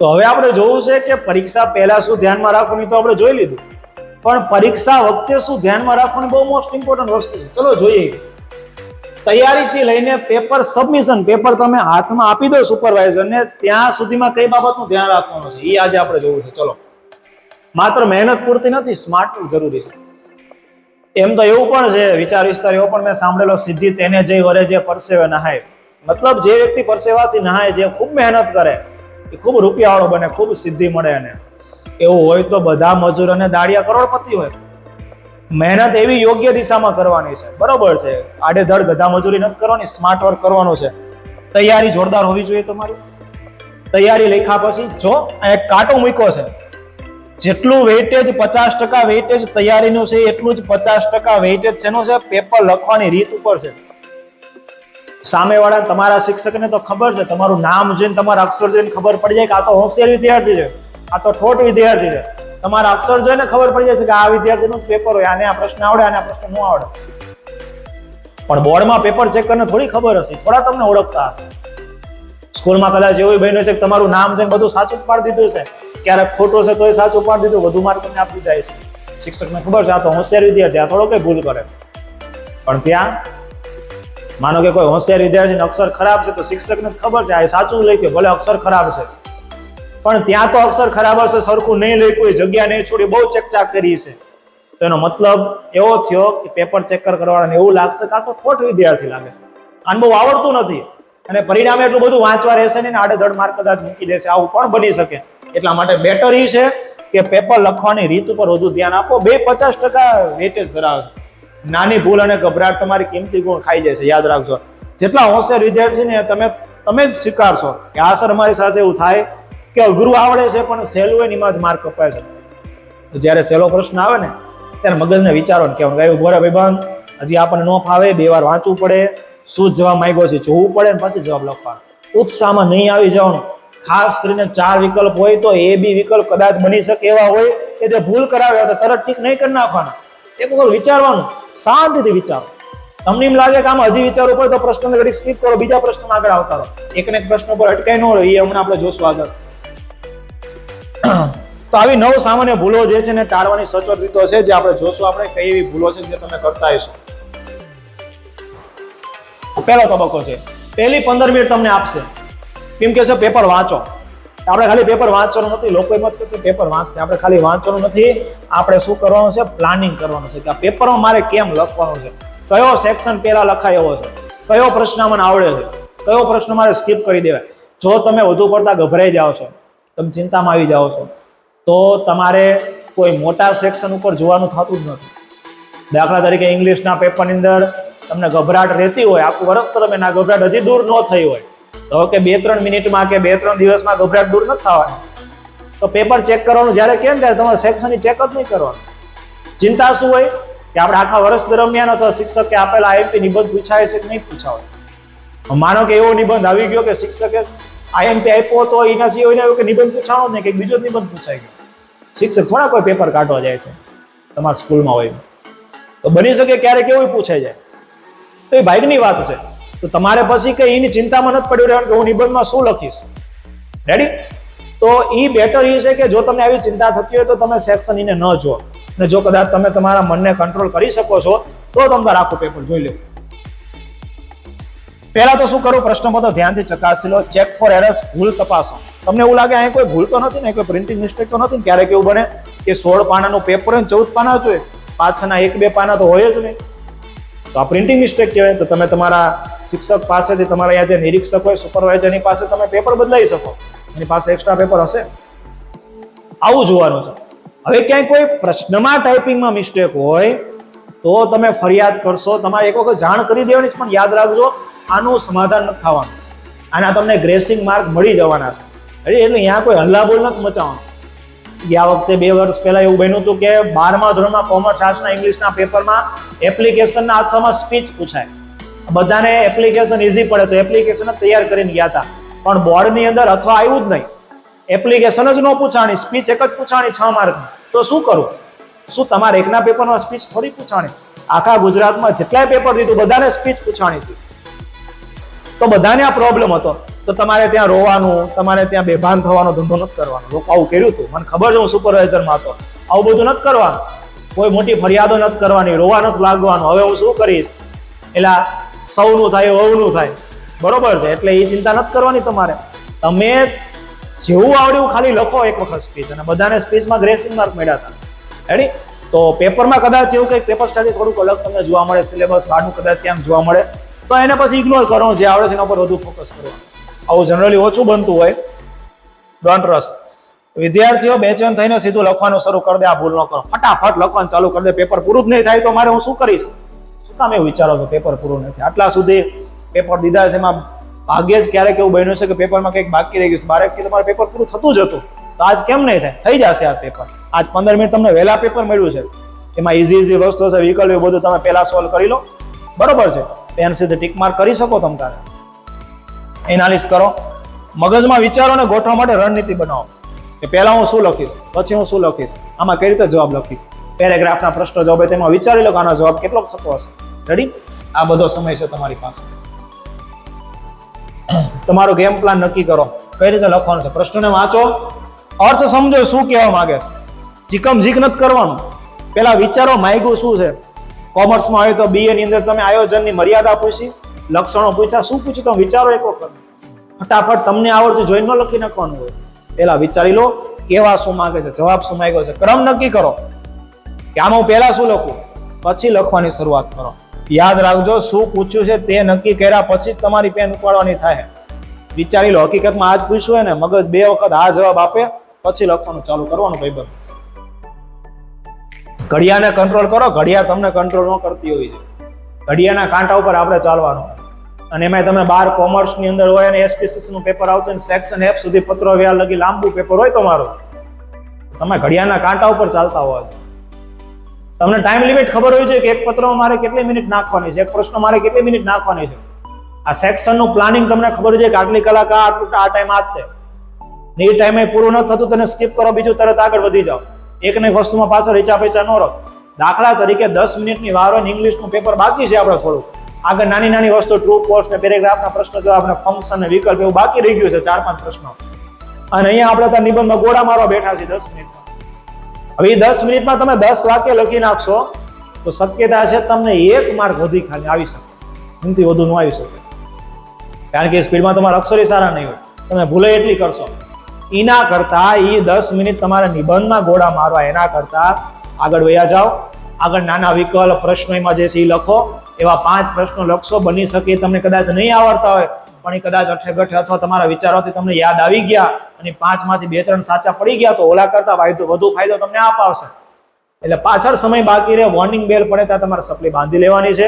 તો હવે આપણે જોવું છે કે પરીક્ષા પહેલા શું ધ્યાનમાં રાખવું તો આપણે જોઈ લીધું, પણ પરીક્ષા વખતે શું ધ્યાનમાં રાખવું બહુ મોસ્ટ ઇમ્પોર્ટન્ટ વસ્તુ છે. ચલો જોઈએ. તૈયારીથી લઈને પેપર સબમિશન, પેપર તમે હાથમાં આપી દો સુપરવાઇઝરને, ત્યાં સુધીમાં કઈ બાબતનું ધ્યાન રાખવાનું છે એ આજે આપણે જોવું છે. ચલો, માત્ર મહેનત પૂરતી નથી, સ્માર્ટ જરૂરી છે. એમ તો એવું પણ છે, વિચાર વિસ્તાર એવો પણ મેં સાંભળેલો, સિદ્ધિ તેને જઈ વરે જે પરસેવે નહાય. મતલબ જે વ્યક્તિ પરસેવાથી નહાય, જે ખૂબ મહેનત કરે એ ખૂબ રૂપિયાવાળો બને, ખૂબ સિદ્ધિ મળે. એને એવું હોય તો બધા મજૂર અને દાડિયા કરોડપતિ હોય. મહેનત એવી યોગ્ય દિશામાં કરવાની છે, બરોબર છે. આડેધડ ગધા મજૂરી નથી કરવાની, સ્માર્ટ વર્ક કરવાનું છે. તૈયારી જોરદાર હોવી જોઈએ તમારી. તૈયારી લખ્યા પછી જો એક કાંટો મૂક્યો છે, જેટલું વેઇટેજ 50% વેઇટેજ તૈયારીનું છે, એટલું જ 50% વેઇટેજ શેનું છે? પેપર લખવાની રીત ઉપર છે. સામેવાળા તમારા શિક્ષકને તો ખબર છે, તમારું નામ જોઈને, તમારા અક્ષર જોઈને ખબર પડી જાય કે આ તો હોશિયાર વિદ્યાર્થી છે, આ તો ઠોઠ વિદ્યાર્થી છે. તમારા અક્ષર જોઈને ખબર પડી જાય છે કે આ વિદ્યાર્થીનું પેપર હોય, આને આ પ્રશ્ન આવડે, આને આ પ્રશ્ન ન આવડે. પણ બોર્ડમાં પેપર ચેક કરીને થોડી ખબર હશે, થોડા તમને ઓળખતા હશે. સ્કૂલમાં કદાચ એવું બન્યું છે કે તમારું નામ જોઈને બધું સાચું જ પાડી દીધું છે, ક્યારેક ખોટું છે તોય સાચું પાડી દીધું, વધુ માર્ક તમને આપી દીધા છે. શિક્ષકને ખબર છે આ તો હોશિયાર વિદ્યાર્થી, આ થોડો કઈ ભૂલ કરે. પણ ત્યાં માનો કે કોઈ હોશિયાર વિદ્યાર્થીનો અક્ષર ખરાબ છે તો શિક્ષકને ખબર છે આ સાચું લખ્યું, ભલે અક્ષર ખરાબ છે, પણ ત્યાં તો અક્ષર ખરાબ હશે, સરખું નહીં લખ્યું, જગ્યા નહીં છોડી, બહુ ચેકચાક કરી છે. તો એનો મતલબ એવો થયો કે પેપર ચેક કરવાવાળાને એવું લાગશે કે આ તો ખોટ વિદ્યાર્થી લાગે, આને બહુ આવડતું નથી, અને પરિણામે એટલું બધું વાંચવા રહેશે નહીં, આડેધડ માર્ક કદાચ મૂકી દેશે. આવું પણ બની શકે. એટલા માટે બેટર એ છે કે પેપર લખવાની રીત ઉપર વધુ ધ્યાન આપો. 50% વેટેજ ધરાવે છે. નાની ભૂલ અને ગભરાટ તમારી કિંમતી ગુણ ખાઈ જાય છે, યાદ રાખજો. જેટલા હોશિયાર વિદ્યાર્થી ને તમે જ સ્વીકારશો કે આ સર અમારી સાથે એવું થાય કે અઘરું આવડે છે પણ સહેલું હોય એમાં જ માર્ક કપાય છે. તો જ્યારે સહેલો પ્રશ્ન આવે ને ત્યારે મગજને વિચારો ને કહેવાનું કે બોરા ભાઈબંધ, હજી આપણને ન ફાવે, 2 વાર વાંચવું પડે, શું જવાબ માંગ્યો છે જોવું પડે ને પછી જવાબ લખવાનો. ઉત્સાહમાં નહીં આવી જવાનું. ખાસ કરીને 4 વિકલ્પ હોય તો એ બી વિકલ્પ કદાચ બની શકે એવા હોય કે જે ભૂલ કરાવે તો તરત ઠીક નહીં કરી નાખવાના. એક વખત વિચારવાનું, શાંતિથી વિચારો. તમને એમ લાગે કે આમાં હજી વિચારવું પડે તો પ્રશ્નને ઘડી સ્કીપ કરો, બીજા પ્રશ્નમાં આગળ આવતા રહો. એકને એક પ્રશ્ન પર અટકાઈ ન રહો, એ હમણાં આપણે જોશું આગળ. તો આવી 9 સામાન્ય ભૂલો જે છે ને ટાળવાની સચોટ રીતો છે, જે આપણે જોશું. આપણે કઈ એવી ભૂલો છે જે તમે કરતા હશો. પહેલો તબક્કો છે, પહેલી 15 મિનિટ તમને આપશે, કેમ કે છે પેપર વાંચો. આપણે ખાલી પેપર વાંચવાનું નથી, લોકો એમ જ કહેશે પેપર વાંચશે. આપણે ખાલી વાંચવાનું નથી, આપણે શું કરવાનું છે? પ્લાનિંગ કરવાનું છે કે આ પેપરમાં મારે કેમ લખવાનું છે, કયો સેક્શન પહેલા લખાય એવો છે, કયો પ્રશ્ન મને આવડે છે, કયો પ્રશ્ન મારે સ્કીપ કરી દેવાય. જો તમે વધુ પડતા ગભરાઈ જાઓ છો, તમે ચિંતામાં આવી જાઓ છો, તો તમારે કોઈ મોટા સેક્શન ઉપર જોવાનું થતું જ નથી. દાખલા તરીકે ઇંગ્લિશના પેપરની અંદર તમને ગભરાટ રહેતી હોય, આખું વર્ષ દરમિયાન આ ગભરાટ હજી દૂર ન થઈ હોય, તો કે 2-3 મિનિટમાં કે 2-3 દિવસમાં ગભરાટ દૂર નથી થવાની. તો પેપર ચેક કરવાનું જ્યારે કેમ ત્યારે તમારે સેક્શનની ચેક જ નહીં કરવાનું. ચિંતા શું હોય કે આપણે આખા વર્ષ દરમિયાન અથવા શિક્ષકે આપેલા આઈએમપી નિબંધ પૂછાય છે કે નહીં પૂછાય. માનો કે એવો નિબંધ આવી ગયો કે શિક્ષકે આઈએમપી આપ્યો તો એના સિવાય એવું કે નિબંધ પૂછાણો જ નહીં, કે બીજો જ નિબંધ પૂછાઈ ગયો. શિક્ષક થોડા કોઈ પેપર કાઢવા જાય છે તમારા સ્કૂલમાં હોય તો બની શકે ક્યારેક એવું પૂછાઈ જાય, તો એ ભાગ્યની વાત છે. તો તમારે પછી કે એની ચિંતામાં નથી પડ્યું રહેવાનું કે હું નિબંધમાં શું લખીશ. રેડી? તો એ બેટર એ છે કે જો તમને આવી ચિંતા થતી હોય તો તમે સેક્શન એને ન જો, અને જો કદાચ તમે તમારા મનને કંટ્રોલ કરી શકો છો તો તમારે આખું પેપર જોઈ લો. પહેલા તો શું કરું? પ્રશ્નપત્ર ધ્યાનથી ચકાસી લો, ચેક ફોર એરર્સ, ભૂલ તપાસો. તમને એવું લાગે અહીં કોઈ ભૂલ તો નથી ને, કોઈ પ્રિન્ટિંગ મિસ્ટેક તો નથી ને? ક્યારેક એવું બને કે 16 પાનાનું પેપર હોય 14 પાના જોઈએ, પાછળના 1-2 પાના તો હોય જ નહીં, તો આ પ્રિન્ટિંગ મિસ્ટેક કહેવાય. તો તમે તમારા શિક્ષક પાસેથી, તમારા અહીંયા જે નિરીક્ષક હોય, સુપરવાઇઝર, એની પાસે તમે પેપર બદલાઈ શકો, એની પાસે એક્સ્ટ્રા પેપર હશે. આવું જોવાનું છે. હવે ક્યાંય કોઈ પ્રશ્નમાં ટાઈપિંગમાં મિસ્ટેક હોય તો તમે ફરિયાદ કરશો, તમારે એક વખત જાણ કરી દેવાની છે, પણ યાદ રાખજો આનું સમાધાન નથી થવાનું, આના તમને ગ્રેસિંગ માર્ક મળી જવાના છે. એટલે અહીંયા કોઈ હલ્લાબોલ નથી મચાવવાનું. ગયા વખતે 2 વર્ષ પહેલા એવું બન્યું હતું કે 12મા ધોરણમાં કોમર્સ આર્ટ્સના ઇંગ્લિશના પેપરમાં એપ્લિકેશનના આથામાં સ્પીચ પૂછાય. બધાને એપ્લિકેશન ઈઝી પડે તો એપ્લિકેશન જ તૈયાર કરીને ગયા હતા, પણ બોર્ડની અંદર અથવા આવ્યું જ નહીં, એપ્લિકેશન જ ન પૂછાણી, સ્પીચ એક જ પૂછાણી 6 માર્કની. તો શું કરવું? શું તમારે એકના પેપરમાં સ્પીચ થોડી પૂછાણી? આખા ગુજરાતમાં જેટલાય પેપર દીધું બધાને સ્પીચ પૂછાણી હતી, તો બધાને આ પ્રોબ્લેમ હતો. તો તમારે ત્યાં રોવાનું, તમારે ત્યાં બેભાન થવાનો ધંધો નથી કરવાનો. લોકો આવું કર્યું હતું, મને ખબર છે, હું સુપરવાઇઝરમાં હતો. આવું બધું નથી કરવાનું, કોઈ મોટી ફરિયાદો નથી કરવાની, રોવા નથી લાગવાનું. હવે હું શું કરીશ, એટલે સૌનું થાય વહુનું થાય, બરોબર છે. એટલે એ ચિંતા નથી કરવાની તમારે. તમે જેવું આવડ્યું ખાલી લખો એક વખત સ્પીચ, અને બધાને સ્પીચમાં ગ્રેસિંગ માર્ક મળ્યા હતા. રેડી? તો પેપરમાં કદાચ એવું કંઈક પેપર સ્ટડી થોડુંક અલગ તમને જોવા મળે, સિલેબસ બહારનું કદાચ ક્યાંક જોવા મળે, તો એને પછી ઇગ્નોર કરો, જે આવડે છે એના પર વધુ ફોકસ કરો. આવું જનરલી ઓછું બનતું હોય. Don't rush. વિદ્યાર્થીઓ બેચેન થઈને સીધું લખવાનું શરૂ કરી દે, આ ભૂલ ન કરો. ફટાફટ લખવાનું ચાલુ કરી દે. પેપર પૂરું જ નહીં થાય તો મારે હું શું કરીશ? શું કામ એવું વિચારો છો પેપર પૂરું નથી? આટલા સુધી પેપર દીધા છે, એમાં ભાગ્યે જ ક્યારેક એવું બન્યું છે કે પેપરમાં કંઈક બાકી રહી ગયું છે. બારે કે તમારે પેપર પૂરું થતું જ હતું, તો આજ કેમ નહીં થાય? થઈ જશે આ પેપર. આજ 15 મિનિટ તમને વહેલા પેપર મળ્યું છે, એમાં ઇઝી વસ્તુ છે, વિકલ્પ બધું તમે પહેલા સોલ્વ કરી લો, બરોબર છે. પેન સીધે ટીક માર્ક કરી શકો. તમે તારે એનાલિસ કરો, મગજમાં વિચારોને ગોઠવવા માટે રણનીતિ બનાવો કે પહેલા હું શું લખીશ, પછી હું શું લખીશ, આમાં કઈ રીતે જવાબ લખીશ. પેરેગ્રાફના પ્રશ્ન જવાબ તેમાં વિચારી લો કે આનો જવાબ કેટલો થતો હશે. રેડી? આ બધો સમય છે તમારી પાસે. તમારો ગેમ પ્લાન નક્કી કરો, કઈ રીતે લખવાનું છે. પ્રશ્નને વાંચો, અર્થ સમજો, શું કહેવા માંગે. જીકમ જીક નથી કરવાનું. પેલા વિચારો માગ્યું શું છે. કોમર્સમાં હોય તો BA ની અંદર તમે આયોજનની મર્યાદા પૂછી, લક્ષણો પૂછ્યા, શું પૂછ્યું તમે વિચારો એક વખત. ફટાફટ તમને આવડતું જોઈને ન લખી નાખવાનું હોય. પેલા વિચારી લો કેવા શું માંગે છે, જવાબ શું માંગ્યો છે. ક્રમ નક્કી કરો કે આમાં હું પહેલા શું લખું, પછી લખવાની શરૂઆત કરો. યાદ રાખજો, શું પૂછ્યું છે તે નક્કી કર્યા પછી જ તમારી પેન ઉપાડવાની થાય. વિચારી લો. હકીકતમાં આજ પૂછ્યું હોય ને, મગજ 2 વખત આ જવાબ આપે પછી લખવાનું ચાલુ કરવાનું. ભાઈબંધ, ઘડિયાળને કંટ્રોલ કરો. ઘડિયાળ તમને કંટ્રોલ ન કરતી હોય છે. ઘડિયાળના કાંટા ઉપર આપણે ચાલવાનું. અને એમાં તમે 12 કોમર્સની અંદર હોય અને SPSS નું પેપર આવતું હોય, સેક્શન F સુધી પત્ર વ્યવહાર લગી લાંબુ પેપર હોય તમારું, તમે ઘડિયાળના કાંટા ઉપર ચાલતા હોય. તમને ટાઈમ લિમિટ ખબર હોય છે કે એક પત્રમાં મારે કેટલી મિનિટ નાખવાની છે, એક પ્રશ્ન મારે કેટલી મિનિટ નાખવાની છે. આ સેક્શનનું પ્લાનિંગ તમને ખબર છે કે આટલી કલાક આ ટાઈમ આ જ તે એ ટાઈમે પૂરું ન થતું તેને સ્કીપ કરો, બીજું તરત આગળ વધી જાઓ. એકને વસ્તુમાં પાછળ રીચા પેચા ન રહો. દાખલા તરીકે 10 મિનિટની વાર હોય, ઇંગ્લિશનું પેપર બાકી છે, આપણે થોડું આગળ નાની નાની વસ્તુ ટ્રુ ફોલ્સ ને પેરેગ્રાફના પ્રશ્નો જવાબ ને ફંક્શન ને વિકલ્પ એવું બાકી રહી ગયું છે, 4-5 પ્રશ્નો. અને અહીંયા આપણે ત્યાં નિબંધમાં ગોળા મારવા બેઠા છીએ 10 મિનિટમાં. હવે 10 મિનિટમાં તમે 10 વાક્ય લખી નાખશો તો શક્યતા છે તમને 1 માર્ક વધી ખાલી આવી શકે, એનાથી વધુ ન આવી શકે. કારણ કે સ્પીડમાં તમારા અક્ષરે સારા નહીં હોય, તમે ભૂલે એટલી કરશો. એના કરતા 10 મિનિટ તમારે નિબંધમાં ગોળા મારવા, એના કરતા આગળ વયા જાઓ. આગળ નાના વિકલ્પ પ્રશ્નોમાં જે છે એ લખો. એવા 5 પ્રશ્નો લખશો. બની શકે તમને કદાચ નહીં આવડતા હોય, પણ એ કદાચ અઠે ગઠે અથવા તમારા વિચારોથી તમને યાદ આવી ગયા અને 5 માંથી 2-3 સાચા પડી ગયા તો ઓલા કરતા વધુ ફાયદો તમને આવશે. એટલે પાછળ સમય બાકી રહે, વોર્નિંગ બેલ પડે ત્યાં તમારે સપ્લી બાંધી લેવાની છે.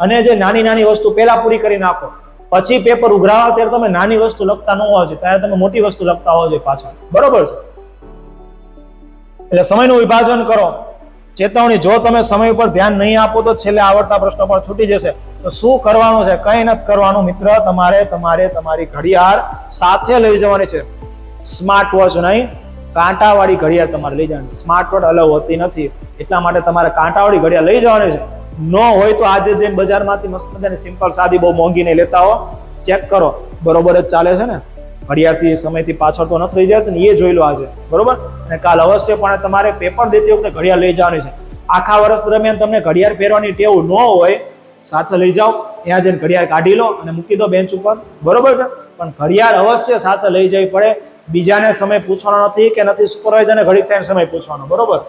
અને જે નાની નાની વસ્તુ પહેલા પૂરી કરી નાખો, પછી પેપર ઉઘરાવો ત્યારે તમે નાની વસ્તુ લખતા ન હોવા જોઈએ, ત્યારે તમે મોટી વસ્તુ લખતા હોવા જોઈએ પાછળ, બરોબર છે. એટલે સમયનું વિભાજન કરો. ચેતવણી, જો તમે સમય ઉપર ધ્યાન નહીં આપો તો છેલ્લે આવડતા પ્રશ્નો પણ છૂટી જશે. તો શું કરવાનું છે? કઈ નથી કરવાનું મિત્ર. તમારે તમારી ઘડિયાળ સાથે લઈ જવાની છે. સ્માર્ટ વોચ નહીં, કાંટાવાળી ઘડિયાળ તમારે લઈ જવાની. સ્માર્ટ વોચ અલાઉ હોતી નથી, એટલા માટે તમારે કાંટાવાળી ઘડિયાળ લઈ જવાની છે. ન હોય તો આજે જઈને બજારમાંથી મસ્ત મજાની સિમ્પલ સાદી બહુ મોંઘી નહીં લેતા હો. ચેક કરો બરોબર જ ચાલે છે ને, ઘડિયાળથી સમયથી પાછળ તો નથી રહી જાય ને, એ જોઈ લો આજે, બરોબર. અને કાલ અવશ્યપણે તમારે પેપર દેતી વખતે ઘડિયાળ લઈ જવાની છે. આખા વર્ષ દરમિયાન તમને ઘડિયાળ પહેરવાની ટેવ ન હોય, સાથે લઈ જાઓ, ત્યાં જઈને ઘડિયાળ કાઢી લો અને મૂકી દો બેન્ચ ઉપર, બરોબર છે. પણ ઘડિયાળ અવશ્ય સાથે લઈ જવી પડે. બીજાને સમય પૂછવાનો નથી કે નથી સુપરવાઇઝરને ઘડીક ટાઈમ સમય પૂછવાનો, બરોબર.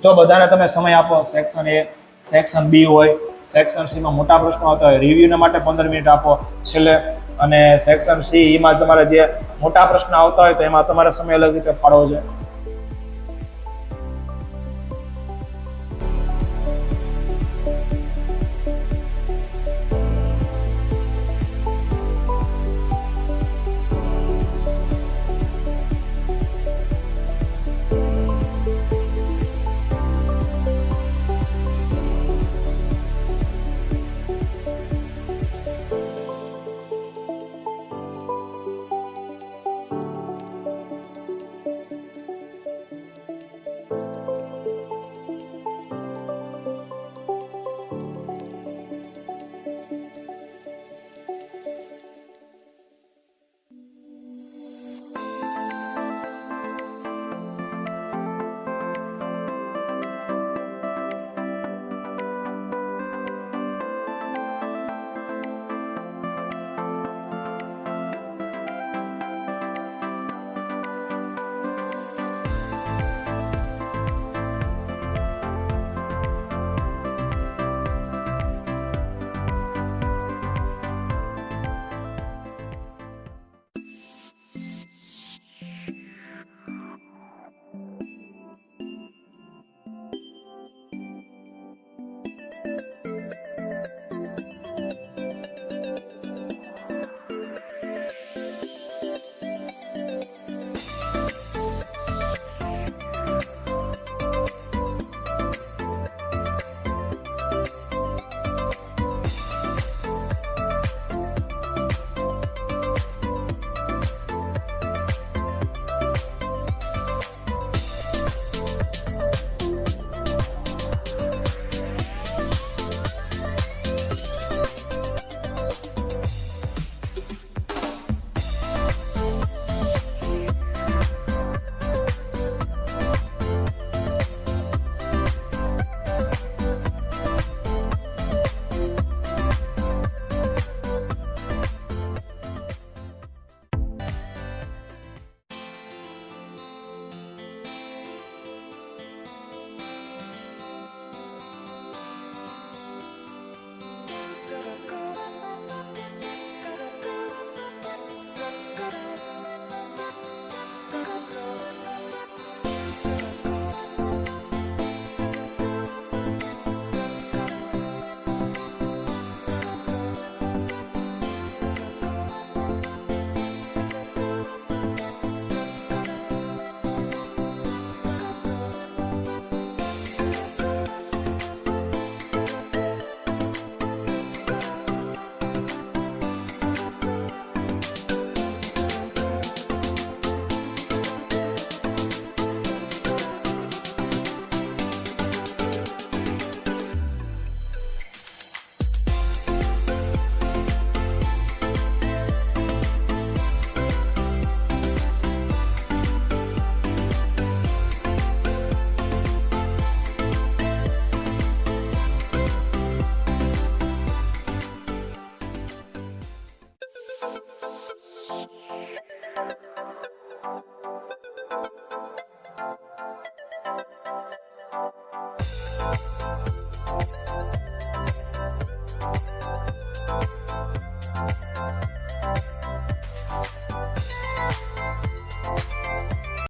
જો બધાને તમે સમય આપો, સેક્શન A, સેક્શન B હોય, સેક્શન C માં મોટા પ્રશ્નો આવતા હોય, રિવ્યુના માટે 15 મિનિટ આપો છેલ્લે. અને સેક્શન C એમાં તમારે જે મોટા પ્રશ્ન આવતા હોય તો એમાં તમારે સમય અલગ રીતે ફાળવો છે.